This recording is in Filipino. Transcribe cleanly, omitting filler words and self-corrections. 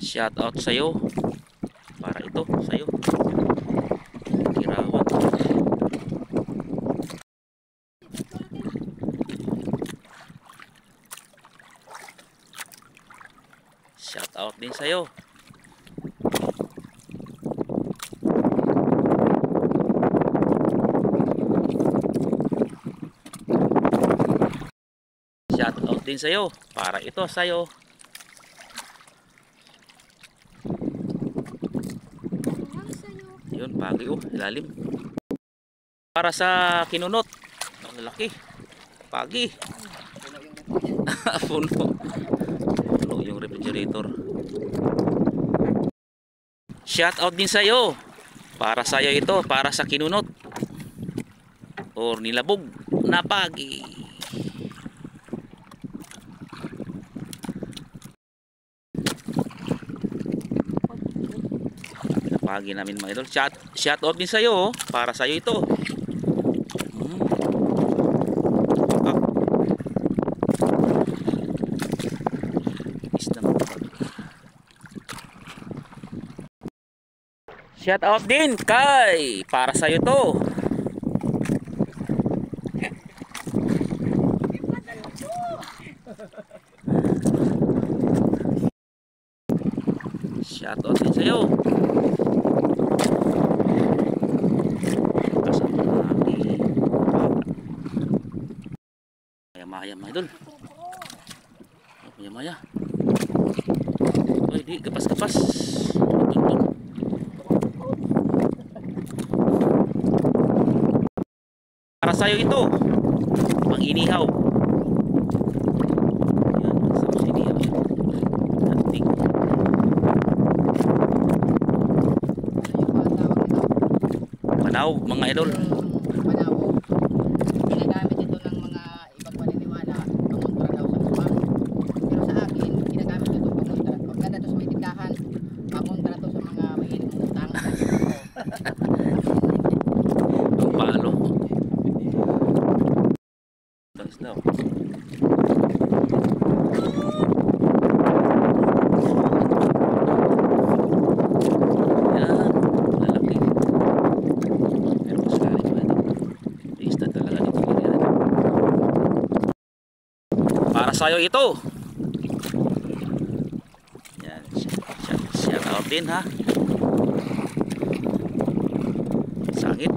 Shout out sa'yo. Para ito sa'yo. Kirawan. Shout out din sa'yo. Shout out din sa'yo. Para ito sa'yo. Yun, pagi oh, ilalim. Para sa kinunot. Ang laki. Pagi. Puno. Puno yung refrigerator. Shout out din sa'yo. Para sa'yo ito. Para sa kinunot. Or nilabog na pagi. Pagi namin mga idol. Shout out din sa'yo. Para sa'yo ito. Shout out din kay. Para sa'yo ito. Shout out din sa'yo. Maya mga idol. Maya. Oy, di kapas-kapas. Tuntun. Para sa'yo ito. Pang inihaw. Yan, sa inihaw. Anting. Manaw mga idol. Para sa'yo ito. Yan, shout out din ha. Sangit.